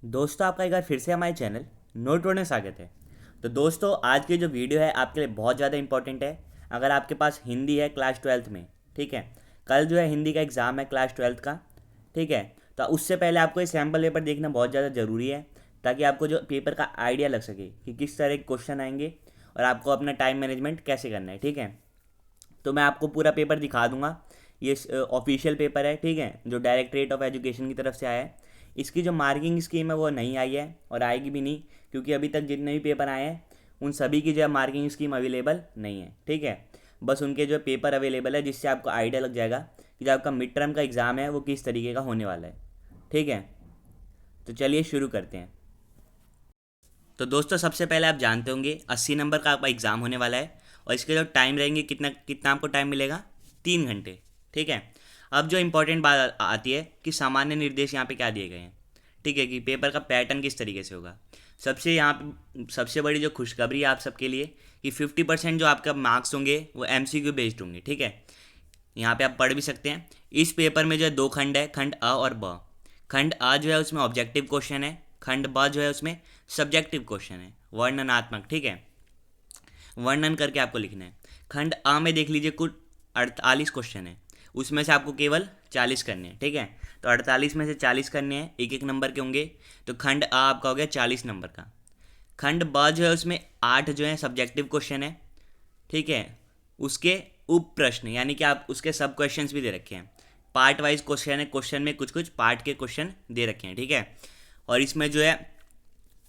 दोस्तों, आपका एक बार फिर से हमारे चैनल नोट बोर्ड में स्वागत है। तो दोस्तों, आज की जो वीडियो है आपके लिए बहुत ज़्यादा इंपॉर्टेंट है। अगर आपके पास हिंदी है क्लास ट्वेल्थ में, ठीक है, कल जो है हिंदी का एग्ज़ाम है क्लास ट्वेल्थ का, ठीक है। तो उससे पहले आपको ये सैम्पल पेपर देखना बहुत ज़्यादा ज़रूरी है, ताकि आपको जो पेपर का आइडिया लग सके कि किस तरह के क्वेश्चन आएंगे और आपको अपना टाइम मैनेजमेंट कैसे करना है, ठीक है। तो मैं आपको पूरा पेपर दिखा दूंगा। ये ऑफिशियल पेपर है, ठीक है, जो डायरेक्टरेट ऑफ एजुकेशन की तरफ से आया है। इसकी जो मार्किंग स्कीम है वो नहीं आई है और आएगी भी नहीं, क्योंकि अभी तक जितने भी पेपर आए हैं उन सभी की जो है मार्किंग स्कीम अवेलेबल नहीं है, ठीक है। बस उनके जो पेपर अवेलेबल है, जिससे आपको आइडिया लग जाएगा कि जो आपका मिड टर्म का एग्ज़ाम है वो किस तरीके का होने वाला है, ठीक है। तो चलिए शुरू करते हैं। तो दोस्तों, सबसे पहले आप जानते होंगे 80 नंबर का आपका एग्ज़ाम होने वाला है और इसके जो टाइम रहेंगे, कितना कितना आपको टाइम मिलेगा, 3 घंटे, ठीक है। अब जो इम्पोर्टेंट बात आती है कि सामान्य निर्देश यहाँ पे क्या दिए गए हैं, ठीक है, कि पेपर का पैटर्न किस तरीके से होगा। सबसे बड़ी जो खुशखबरी है आप सबके लिए कि 50% जो आपका मार्क्स होंगे वो MCQ बेस्ड होंगे, ठीक है। यहाँ पे आप पढ़ भी सकते हैं। इस पेपर में जो है दो खंड है, खंड अ और ब। खंड अ जो है उसमें ऑब्जेक्टिव क्वेश्चन है, खंड ब जो है उसमें सब्जेक्टिव क्वेश्चन है, वर्णनात्मक, ठीक है। वर्णन करके आपको लिखना है। खंड अ में देख लीजिए कुल 48 क्वेश्चन है, उसमें से आपको केवल 40 करने हैं, ठीक है। तो 48 में से 40 करने हैं, एक एक नंबर के होंगे। तो खंड अ आपका हो गया 40 नंबर का। खंड ब जो है उसमें 8 जो है सब्जेक्टिव क्वेश्चन है, ठीक है। उसके उप प्रश्न यानी कि आप उसके सब क्वेश्चंस भी दे रखे हैं। पार्ट वाइज क्वेश्चन है, क्वेश्चन में कुछ कुछ पार्ट के क्वेश्चन दे रखे हैं, ठीक है। और इसमें जो है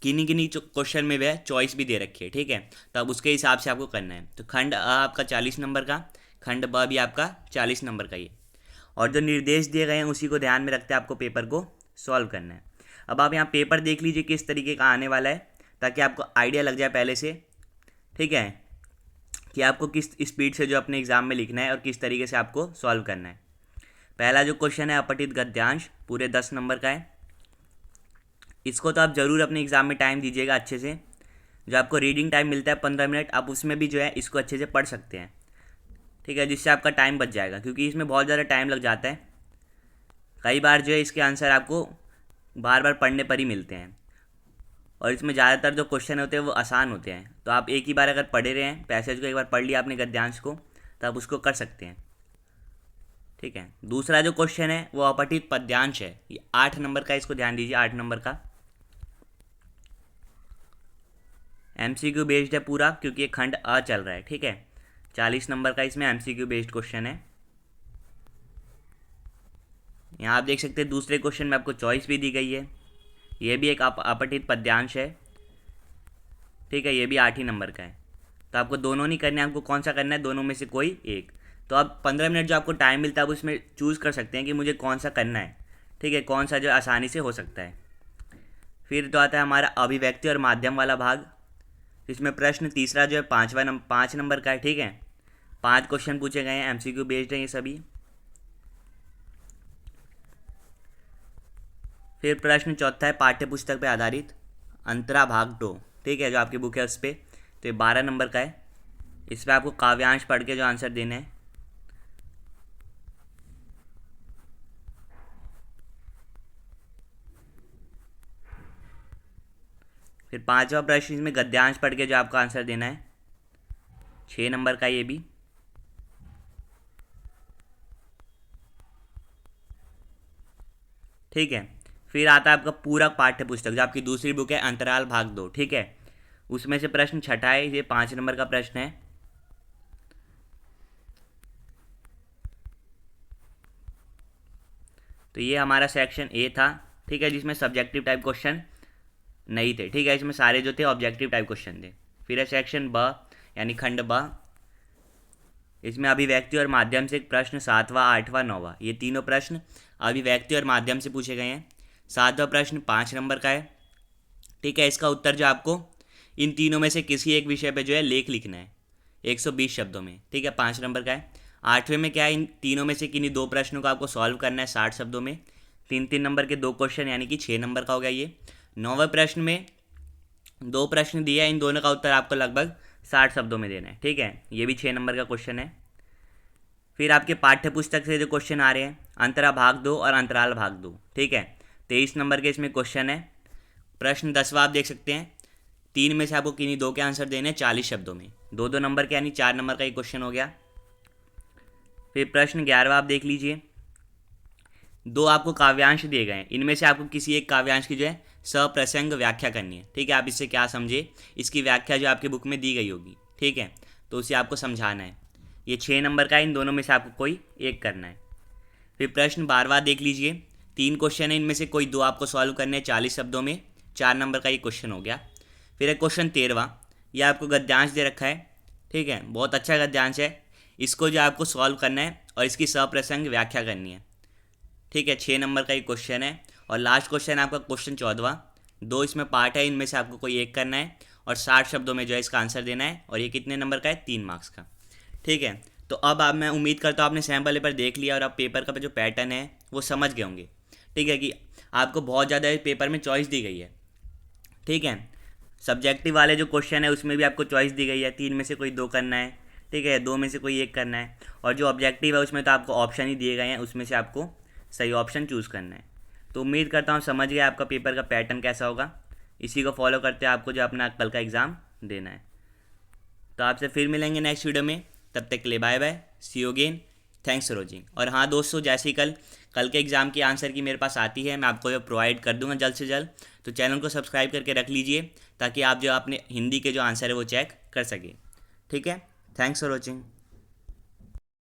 किन्हीं किन्हीं क्वेश्चन में वह चॉइस भी दे रखी है, ठीक है। तो अब उसके हिसाब से आपको करना है। तो खंड अ आपका 40 नंबर का, खंड ब भी आपका 40 नंबर का ही। और जो निर्देश दिए गए हैं उसी को ध्यान में रखते आपको पेपर को सॉल्व करना है। अब आप यहाँ पेपर देख लीजिए किस तरीके का आने वाला है, ताकि आपको आइडिया लग जाए पहले से, ठीक है, कि आपको किस स्पीड से जो अपने एग्ज़ाम में लिखना है और किस तरीके से आपको सॉल्व करना है। पहला जो क्वेश्चन है अपठित गद्यांश, पूरे 10 नंबर का है। इसको तो आप ज़रूर अपने एग्ज़ाम में टाइम दीजिएगा अच्छे से। जो आपको रीडिंग टाइम मिलता है 15 मिनट, आप उसमें भी जो है इसको अच्छे से पढ़ सकते हैं, ठीक है, जिससे आपका टाइम बच जाएगा, क्योंकि इसमें बहुत ज़्यादा टाइम लग जाता है। कई बार जो है इसके आंसर आपको बार बार पढ़ने पर ही मिलते हैं, और इसमें ज़्यादातर जो क्वेश्चन होते हैं वो आसान होते हैं। तो आप एक ही बार अगर पढ़े रहे हैं, पैसेज को एक बार पढ़ लिया आपने गद्यांश को, तो आप उसको कर सकते हैं, ठीक है। दूसरा जो क्वेश्चन है वो अपठित पद्यांश है, ये 8 नंबर का, इसको ध्यान दीजिए, 8 नंबर का MCQ बेस्ड है पूरा, क्योंकि ये खंड अ चल रहा है, ठीक है। 40 नंबर का इसमें MCQ बेस्ड क्वेश्चन है। यहाँ आप देख सकते हैं दूसरे क्वेश्चन में आपको चॉइस भी दी गई है। ये भी एक अपठित पद्यांश है, ठीक है, ये भी 8 ही नंबर का है। तो आपको दोनों नहीं करने, आपको कौन सा करना है, दोनों में से कोई एक। तो आप 15 मिनट जो आपको टाइम मिलता है आप उसमें चूज़ कर सकते हैं कि मुझे कौन सा करना है, ठीक है, कौन सा जो आसानी से हो सकता है। फिर तो आता है हमारा अभिव्यक्ति और माध्यम वाला भाग। इसमें प्रश्न तीसरा जो है 5 नंबर का है, ठीक है। 5 क्वेश्चन पूछे गए हैं, MCQ बेस्ड हैं ये सभी। फिर प्रश्न चौथा है पाठ्य पुस्तक पे आधारित, अंतरा भाग 2, ठीक है, जो आपकी बुक है उस पर। तो ये 12 नंबर का है। इस पर आपको काव्यांश पढ़ के जो आंसर देने हैं। फिर पांचवा प्रश्न इसमें गद्यांश पढ़ के जो आपको आंसर देना है, 6 नंबर का ये भी। ठीक है। फिर आता है आपका पूरा पाठ्य पुस्तक, जो आपकी दूसरी बुक है अंतराल भाग 2, ठीक है। उसमें से प्रश्न छठा है, ये 5 नंबर का प्रश्न है। तो ये हमारा सेक्शन ए था, ठीक है, जिसमें सब्जेक्टिव टाइप क्वेश्चन नहीं थे, ठीक है, इसमें सारे जो थे ऑब्जेक्टिव टाइप क्वेश्चन थे। फिर है सेक्शन ब, यानी खंड ब। इसमें अभिव्यक्ति और माध्यम से एक प्रश्न, 7वां 8वां 9वां, ये तीनों प्रश्न अभिव्यक्ति और माध्यम से पूछे गए हैं। 7वां प्रश्न 5 नंबर का है, ठीक है। इसका उत्तर जो आपको इन तीनों में से किसी एक विषय पे जो है लेख लिखना है 120 शब्दों में, ठीक है, 5 नंबर का है। 8वें में क्या है, इन तीनों में से किन्हीं दो प्रश्नों को आपको सॉल्व करना है 60 शब्दों में, 3 3 नंबर के दो क्वेश्चन, यानी कि 6 नंबर का हो गया ये। 9वें प्रश्न में दो प्रश्न दिया है, इन दोनों का उत्तर आपको लगभग 60 शब्दों में देना है, ठीक है, ये भी 6 नंबर का क्वेश्चन है। फिर आपके पाठ्य पुस्तक से जो क्वेश्चन आ रहे हैं, अंतरा भाग 2 और अंतराल भाग 2, ठीक है, 23 नंबर के इसमें क्वेश्चन है। प्रश्न 10वां आप देख सकते हैं, 3 में से आपको किन्हीं 2 के आंसर देने 40 शब्दों में, 2-2 नंबर के यानी 4 नंबर का एक क्वेश्चन हो गया। फिर प्रश्न 11वां आप देख लीजिए, 2 आपको काव्यांश दिए गए हैं, इनमें से आपको किसी एक काव्यांश की जो है सप्रसंग व्याख्या करनी है। ठीक है, आप इससे क्या समझे, इसकी व्याख्या जो आपकी बुक में दी गई होगी, ठीक है, तो उसे आपको समझाना है। ये 6 नंबर का है, इन दोनों में से आपको कोई एक करना है। फिर प्रश्न 12वां देख लीजिए, 3 क्वेश्चन है, इनमें से कोई 2 आपको सॉल्व करने हैं 40 शब्दों में, 4 नंबर का ये क्वेश्चन हो गया। फिर है क्वेश्चन 13वां, यह आपको गद्यांश दे रखा है, ठीक है, बहुत अच्छा गद्यांश है, इसको जो आपको सॉल्व करना है और इसकी सप्रसंग व्याख्या करनी है। ठीक है, 6 नंबर का ये क्वेश्चन है। और लास्ट क्वेश्चन है आपका क्वेश्चन 14वां, 2 इसमें पार्ट है, इनमें से आपको कोई एक करना है और 60 शब्दों में जो है इसका आंसर देना है, और ये कितने नंबर का है, 3 मार्क्स का। ठीक है, तो अब आप, मैं उम्मीद करता हूँ आपने सैम्पल पेपर देख लिया और आप पेपर का जो पैटर्न है वो समझ गए होंगे। ठीक है, कि आपको बहुत ज़्यादा पेपर में चॉइस दी गई है। ठीक है, सब्जेक्टिव वाले जो क्वेश्चन है उसमें भी आपको चॉइस दी गई है, 3 में से कोई 2 करना है, ठीक है, 2 में से कोई एक करना है, और जो ऑब्जेक्टिव है उसमें तो आपको ऑप्शन ही दिए गए हैं, उसमें से आपको सही ऑप्शन चूज़ करना है। तो उम्मीद करता हूँ समझ गए आपका पेपर का पैटर्न कैसा होगा। इसी को फॉलो करते हैं आपको जो अपना कल का एग्ज़ाम देना है। तो आपसे फिर मिलेंगे नेक्स्ट वीडियो में, तब तक के लिए bye bye, see you again, thanks for watching. और हाँ दोस्तों, जैसे ही कल के एग्ज़ाम की आंसर की मेरे पास आती है, मैं आपको ये प्रोवाइड कर दूंगा जल्द से जल्द, तो चैनल को सब्सक्राइब करके रख लीजिए ताकि आप जो अपने हिंदी के जो आंसर है वो चेक कर सकें। ठीक है, थैंक्स फॉर वॉचिंग।